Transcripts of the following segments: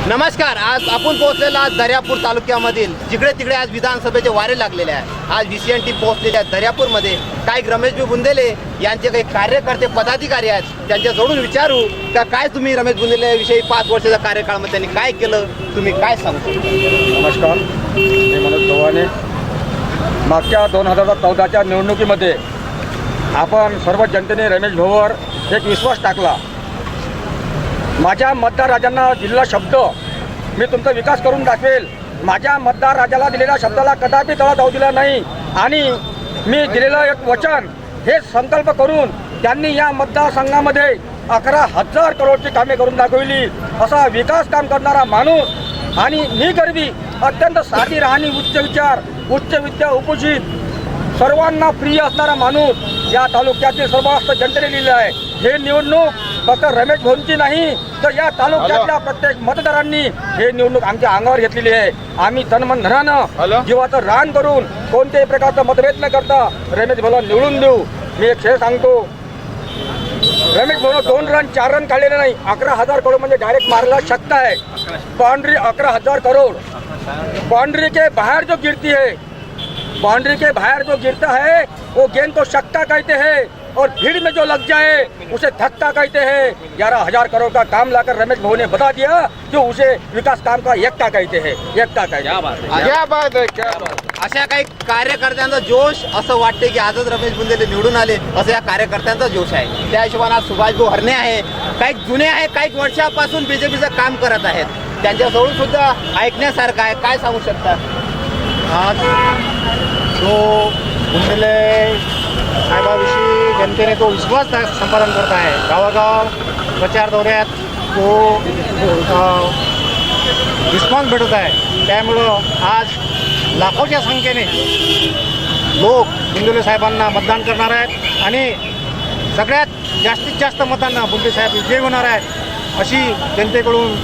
नमस्कार. आज आपण पोहोचलेलो आज दर्यापूर तालुक्यामधील जिकडे तिकडे आज विधानसभेचे वारे लागलेले आहे. आज VCN टीम पोहोचलेली आहे दर्यापूरमध्ये. काही रमेश बुंदेले यांचे काही कार्यकर्ते पदाधिकारी आहेत, त्यांच्या जोडून विचारू का काय तुम्ही रमेश बुंदेले विषयी 5 वर्षाच्या कार्यकाळामध्ये त्यांनी काय केलं, तुम्ही काय सांगू? नमस्कार, मी मनोज चव्हाणे. मागच्या 2014च्या निवडणुकीमध्ये आपण सर्व जनतेने रमेश भाऊवर एक विश्वास टाकला. माझ्या मतदार राजांना दिलेला शब्द मी तुमचा विकास करून दाखवेल. माझ्या मतदार राजाला दिलेल्या शब्दाला कदापि तडा जाऊ दिला नाही आणि मी दिलेलं एक वचन हे संकल्प करून त्यांनी या मतदारसंघामध्ये 11,000 करोडची कामे करून दाखवली. असा विकास काम करणारा माणूस आणि मी गरिबी अत्यंत साधी राहणी, उच्च विचार, उच्च विद्या, उपोषित सर्वांना प्रिय असणारा माणूस या तालुक्यातील सर्वांस्त जनतेने लिहिलं आहे. हे निवडणूक फक्त रमेश भाऊंची नाही तर या तालुक्यातल्या प्रत्येक मतदारांनी हे निवडणूक आमच्या अंगावर घेतलेली आहे. आम्ही तनमन धनानं जीवाचं रान करून कोणत्याही प्रकारचा मतभेद न करता रमेश भाऊला निवडून देऊ. मी एक खेळ सांगतो, रमेश भाऊनं 2 रन 4 रन काढलेले नाही. 11,000 करोड म्हणजे डायरेक्ट मारायला शकता है. बाउंड्री 11,000 करोड. बाउंड्री के बाहर जो गिरती है, बाउंड्री के बाहर जो गिरता है वो गेंद को शक्का कहते हैं और भीड़ में जो लग जाए उसे धक्का कहते हैं. 11,000 करोड़ का काम लाकर रमेश भाऊ ने बता दिया कि उसे विकास काम का एकता कहते हैं. एकता कहते हैं. क्या बात है, क्या बात. अशा काही कार्यकर्त्यांचा जोश, असं वाटते की आजच रमेश बुंदेले निवडून आले असं या कार्यकर्त्यांचा जोश आहे. त्या हिशोबाने आज सुभाष भाऊ हरणे आहे, काही जुने आहे, काही वर्षापासून बीजेपीचं काम करत आहेत, त्यांच्याजवळून सुद्धा ऐकण्यासारखं आहे. काय सांगू शकता? आज जो बुंदेले साहेबाविषयी जनतेने तो विश्वास संपादन करत आहे, गावागाव प्रचार दौऱ्यात तो रिस्पॉन्स भेटत आहे. त्यामुळं आज लाखोच्या संख्येने लोक बुंदेले साहेबांना मतदान करणार आहेत आणि सगळ्यात जास्तीत जास्त मतांना बुंदेले साहेब विजयी होणार आहेत अशी जनतेकडून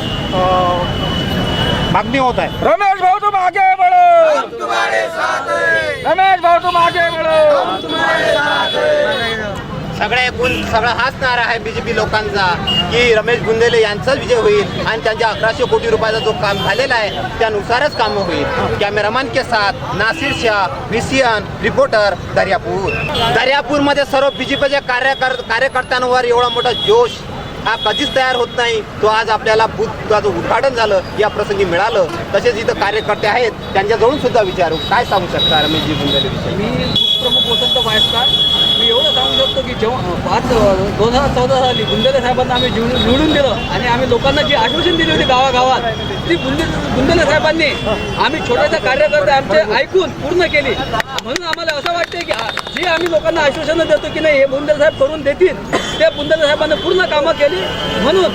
मागणी होत आहे. रमेश भाऊ तुम आगे बढ़ो, हम तुम्हारे साथ हैं. रमेश भाऊ तुम आगे बढ़ो, हम तुम्हारे साथ हैं. सगळ्या एकूण सगळा हाच नारा आहे बीजेपी लोकांचा की रमेश बुंदेले यांचाच विजय होईल आणि त्यांच्या 1100 कोटी रुपयाचा जो काम झालेला आहे त्यानुसारच कामं होईल. कॅमेरामॅन के साथ नासिर शाह, VCN रिपोर्टर, दर्यापूरमध्ये सर्व बीजेपीच्या कार्यकर्त्यांवर एवढा मोठा जोश हा कधीच तयार होत नाही. तो आज आपल्याला बुथचं उद्घाटन झालं या प्रसंगी मिळालं. तसेच इथं कार्यकर्ते आहेत, त्यांच्याजवळून सुद्धा विचारू काय सांगू शकता रमेशजी बुंदेले विषयी? मी प्रमुख वसंत वायस्कार. मी एवढं सांगू शकतो की जेव्हा 2014 साली बुंदेले साहेबांना आम्ही निवडून दिलं आणि आम्ही लोकांना जी आश्वासन दिली होती गावागावात ती बुंदेले साहेबांनी आम्ही छोट्याशा कार्यकर्ते आमचे ऐकून पूर्ण केली. म्हणून आम्हाला असं वाटते की जी आम्ही लोकांना आश्वासनं देतो की नाही हे बुंदेले साहेब करून देतील, ते बुंदेले साहेबांनी पूर्ण कामं केली. म्हणून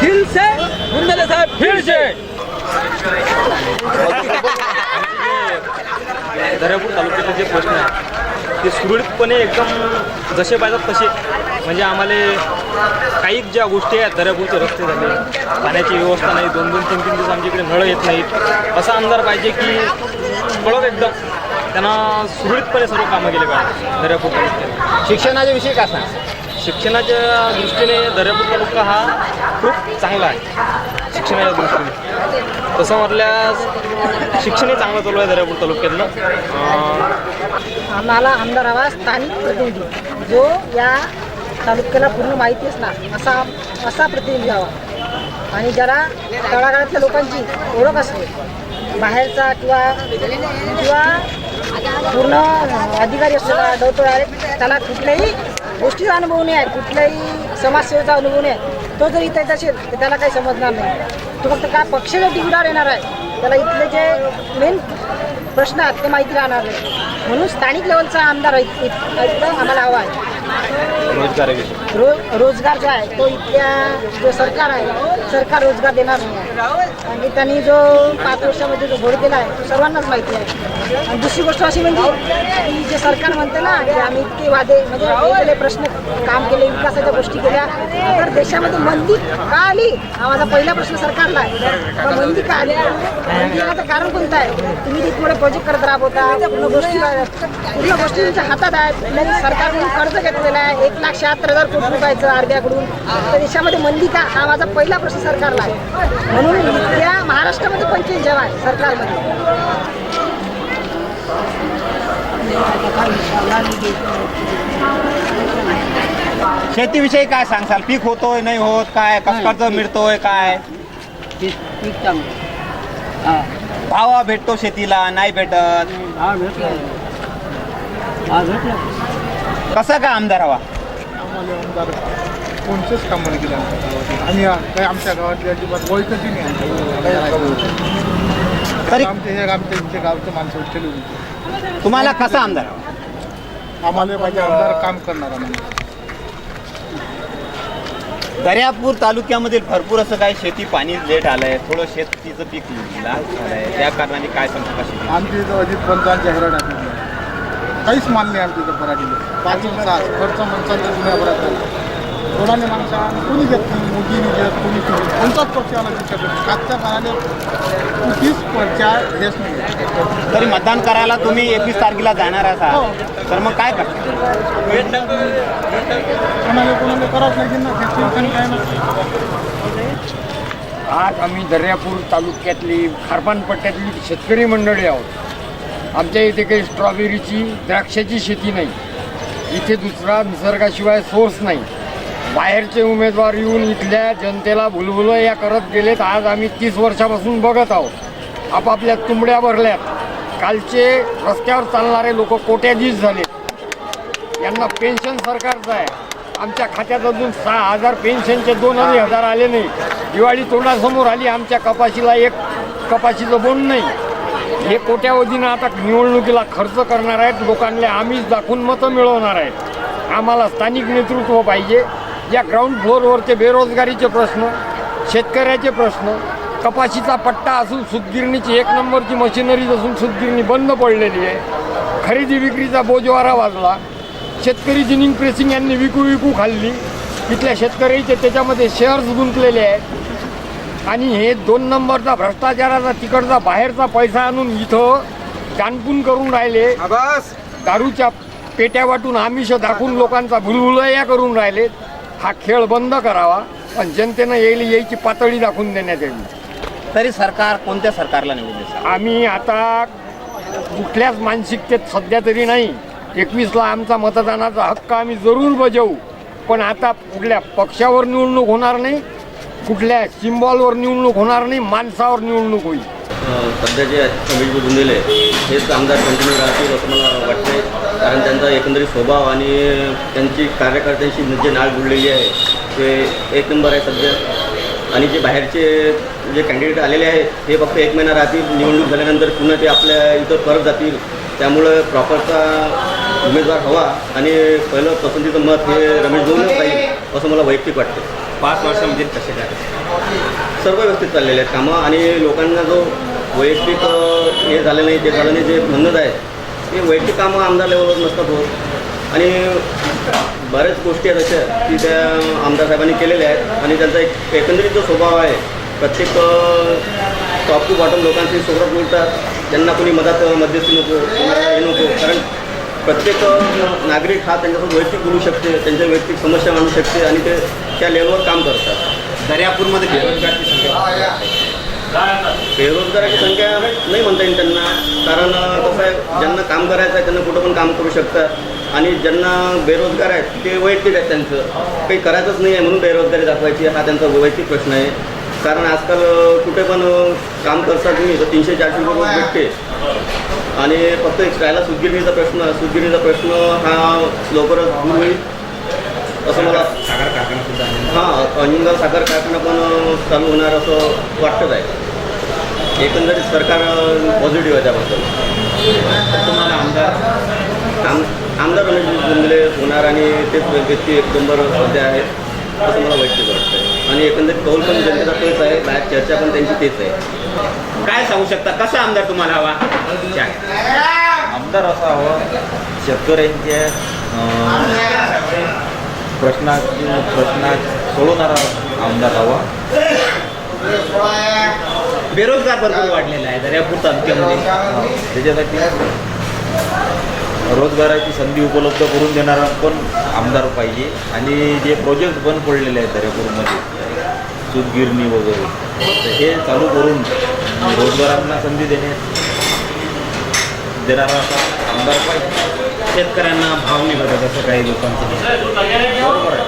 दिल से बुंदेले साहेब फिर से. दर्यापूर तालुक्याचे जे प्रश्न आहेत ते सुरळीतपणे एकदम जसे पाहिजेत तसे, म्हणजे आम्हाला काही ज्या गोष्टी आहेत, दर्यापूरचे रस्ते झाले, पाण्याची व्यवस्था नाही, 2-2, 3-3 दिवस आमच्याकडे नळ येत नाहीत. असा आमदार पाहिजे की कळत एकदम त्यांना सुरळीतपणे सर्व कामं केले पाहिजे दर्यापूर तालुक्यात. शिक्षणाच्या विषयी काय सांग? शिक्षणाच्या दृष्टीने दर्यापूर तालुका हा खूप चांगला आहे शिक्षणाच्या दृष्टीने. तसं म्हटल्यास शिक्षणही चांगलं चालू आहे दर्यापूर तालुक्यातलं. आम्हाला आमदार हवा स्थानिक प्रतिनिधी जो या तालुक्याला पूर्ण माहिती असणार असा प्रतिनिधी हवा आणि ज्याला तळागाळातल्या लोकांची ओळख असते. बाहेरचा किंवा पूर्ण अधिकारी असलेला डोतोळे त्याला कुठल्याही गोष्टीचा अनुभव नाही आहे, कुठल्याही समाजसेवेचा अनुभव नाही आहे. तो जर इथे येत असेल तर त्याला काही समजणार नाही. तो फक्त काय पक्षाच्या टिकीटावर येणार आहे, त्याला इथले जे मेन प्रश्न आहेत ते माहिती राहणार नाही. म्हणून स्थानिक लेवलचा आमदार आम्हाला हवा आहे. रोजगार जो आहे तो इथल्या जो सरकार आहे सरकार रोजगार देणार नाही आहे आणि त्यांनी जो 5 वर्षामध्ये जो घोड केला आहे तो सर्वांनाच माहिती आहे. आणि दुसरी गोष्ट अशी म्हणजे की जे सरकार म्हणते ना की आम्ही इतके वादे म्हणजे वेगवेगळे प्रश्न काम केले, विकासाच्या गोष्टी केल्या, तर देशामध्ये मंदी का आली हा माझा पहिला प्रश्न सरकारला आहे. मंदी का आली? मंदी येण्याचं कारण कोणतं आहे? तुम्ही तिथे प्रोजेक्ट करत राबवता, पूर्ण गोष्टी तुमच्या हातात आहेत. सरकारकडून कर्ज घेतलेलं आहे 1,76,000 कोटी रुपयाचं RBI कडून. तर देशामध्ये मंदी का हा माझा पहिला प्रश्न सरकारला आहे. म्हणून महाराष्ट्रामध्ये पण चेंज हवा आहे सरकारमध्ये. शेतीविषयी काय सांगसाल? पीक होतोय नाही होत, काय कर्ज मिळतोय, काय पीक चांगलं भाव भेटतो शेतीला नाही भेटत? कसा काय आमदार हवा? कोणतेच काम नाही केलं आम्ही काही आमच्या गावातली अजिबात ओळखतही नाही तरी आमच्या गावचं माणसं उठलेली होती. तुम्हाला कसा आमदार हवा? आम्हाला पाहिजे आमदार काम करणारा माणूस. दर्यापूर तालुक्यामध्ये भरपूर असं काय शेती पाणी लेट आलंय, थोडं शेतीचं पीक लाल झालंय, त्या कारणाने काय सांगतो कशी? आमच्या इथं अजित पंचांच्या हरण आहे, काहीच माल नाही आमच्या इथं पराठीला. 5 तास खर्च माणसांच्या जुन्याभरात झाला. कोणाने माणसा कोणी घेत नाही, मोदीने घेत कोणी कोणताच पक्ष आला तिच्याकडे कागच्या पाण्याने कुठलीच पक्षाच्या हेच नाही. तरी मतदान करायला तुम्ही 21 तारखेला जाणार असाल तर मग काय करता? कोणाला करावंच लागेल ना, शेतकरी काय ना. आज आम्ही दर्यापूर तालुक्यातली खारपानपट्ट्यातली शेतकरी मंडळी आहोत. आमच्या इथे काही स्ट्रॉबेरीची द्राक्षाची शेती नाही. इथे दुसरा निसर्गाशिवाय सोर्स नाही. बाहेरचे उमेदवार येऊन इथल्या जनतेला भुलभुलैया करत गेलेत. आज आम्ही 30 वर्षापासून बघत आहोत. आपापल्या तुंबड्या भरल्यात. कालचे रस्त्यावर चालणारे लोक कोट्याधीश झाले. यांना पेन्शन सरकारचं आहे. आमच्या खात्यात अजून 6,000 पेन्शनचे 2,000 आले नाही. दिवाळी तोंडासमोर आली, आमच्या कपाशीला एक कपाशीचं बोंड नाही. हे कोट्यावधीनं आता निवडणुकीला खर्च करणार आहेत. लोकांना आम्हीच दाखवून मतं मिळवणार आहेत. आम्हाला स्थानिक नेतृत्व पाहिजे. या ग्राउंड फ्लोअरवरचे बेरोजगारीचे प्रश्न, शेतकऱ्याचे प्रश्न, कपाशीचा पट्टा असून सूतगिरणीची 1 नंबरची मशिनरी असून सूतगिरणी बंद पडलेली आहे. खरेदी विक्रीचा बोजवारा वाजला. शेतकरी जिनिंग प्रेसिंग यांनी विकू खाल्ली. तिथल्या शेतकऱ्याचे त्याच्यामध्ये शेअर्स गुंतलेले आहेत. आणि हे 2 नंबरचा भ्रष्टाचाराचा तिकडचा बाहेरचा पैसा आणून इथं दानपून करून राहिले. दारूच्या पेट्या वाटून आमिष दाखवून लोकांचा भुलभुलैया करून राहिले. हा खेळ बंद करावा पण जनतेनं यायची पातळी दाखवून देण्यात यावी. तरी सरकार कोणत्या सरकारला निवडून देणार? आम्ही आता कुठल्याच मानसिकतेत सध्या तरी नाही. 21ला आमचा मतदानाचा हक्क आम्ही जरूर बजावू. पण आता कुठल्या पक्षावर निवडणूक होणार नाही, कुठल्या सिम्बॉलवर निवडणूक होणार नाही, माणसावर निवडणूक होईल. सध्याचे रमेश बुंदेले हेच आमदार कंटिन्यू राहतील असं मला वाटते. कारण त्यांचा एकंदरीत स्वभाव आणि त्यांची कार्यकर्त्यांशी जे नाळ जुळलेली आहे ते 1 नंबर आहे सध्या. आणि जे बाहेरचे जे कॅन्डिडेट आलेले आहेत हे फक्त 1 महिना राहतील. निवडणूक झाल्यानंतर पुन्हा ते आपल्या इथं परत जातील. त्यामुळं प्रॉपरचा उमेदवार हवा आणि पहिलं पसंतीचं मत हे रमेश बुंदेलेच राहील असं मला वैयक्तिक वाटतं. 5 वर्षामध्ये कसे काय सर्व व्यवस्थित चाललेले आहेत कामं. आणि लोकांना जो वैयक्तिक हे झालं नाही, ते झालं नाही, जे म्हणत आहे ते वैयक्तिक कामं आमदार लेवलवर नसतात होत. आणि बऱ्याच गोष्टी आहेत अशा की त्या आमदार साहेबांनी केलेल्या आहेत. आणि त्यांचा एक एकंदरीत जो स्वभाव आहे, प्रत्येक टॉप टू बॉटम लोकांशी सोबत बोलतात. त्यांना कोणी मध्यस्थी नको, हे नको. कारण प्रत्येक नागरिक हा त्यांच्यासोबत वैयक्तिक बोलू शकते, त्यांच्या वैयक्तिक समस्या मांडू शकते आणि ते त्या लेवलवर काम करतात. दर्यापूरमध्ये बेरोजगारची संख्या बेरोजगाराची संख्या नाही म्हणता येईल त्यांना. कारण कसं आहे, ज्यांना काम करायचं आहे त्यांना कुठं पण काम करू शकतात. आणि ज्यांना बेरोजगार आहेत ते वैयक्तिक आहेत, त्यांचं काही करायचंच नाही आहे म्हणून बेरोजगारी दाखवायची हा त्यांचा वैयक्तिक प्रश्न आहे. कारण आजकाल कुठे पण काम करतात तुम्ही तर 300-400 रुपये भेटते. आणि फक्त एक राहिला सूतगिरणीचा प्रश्न हा लवकरच दूर होईल असं मला. साखर कारखाना सुद्धा अंजनगाव साखर कारखाना पण चालू होणार असं वाटतंच आहे. एकंदरीत सरकार पॉझिटिव्ह आहे त्याबद्दल. तुम्हाला आमदार रमेश बुंदेले होणार आणि तेच व्यक्ती 1 नंबर सध्या आहेत असं मला वैयक्तिक वाटतं. आणि एकंदरीत कौल पण जनतेचा तोच आहे, बाहेर चर्चा पण त्यांची तेच आहे. काय सांगू शकता कसा आमदार तुम्हाला हवा? आमदार असा हवा शेतकऱ्यांच्या प्रश्न सोडवणारा आमदार हवा. बेरोजगार भरपूर वाढलेला आहे दर्यापूर तालुक्यामध्ये. त्याच्यासाठी रोजगाराची संधी उपलब्ध करून देणारा पण आमदार पाहिजे. आणि जे प्रोजेक्ट बंद पडलेले आहेत दर्यापूरमध्ये सूतगिरणी वगैरे तर हे चालू करून रोजगारांना संधी देणारा असा आमदार पाहिजे. शेतकऱ्यांना भाव नाही भेटत असं काही लोकांचं बरोबर आहे.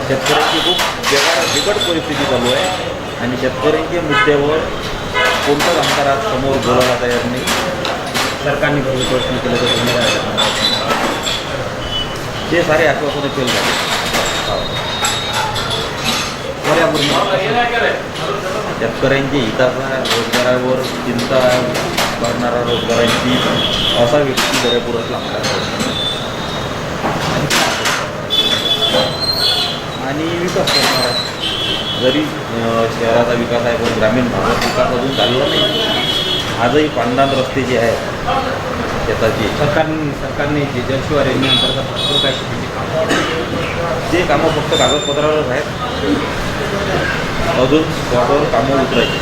शेतकऱ्यांची खूप बिकट परिस्थिती चालू आहे आणि शेतकऱ्यांच्या मुद्द्यावर कोणताच आमदार आज समोर बोलायला तयार नाही. सरकारने भरपूर प्रश्न केले तर ते सारे आश्वासनं फेल झाले. शेतकऱ्यांच्या हिताचा रोजगारावर चिंता करणारा रोजगारांची असा व्यक्ती दर्यापूरच लागणार आणि विकास करणारा. जरी शहराचा विकास आहे पण ग्रामीण भागात विकास अजून झालेला नाही. आजही पांढरान रस्ते जे आहेत शेताची सरकारने जे जलशिवार योजनेअंतर्गत भरपूर काही शेतीची कामं ते कामं फक्त कागदपत्रावर आहेत. अजून स्पॉटवर कामं उतरायची.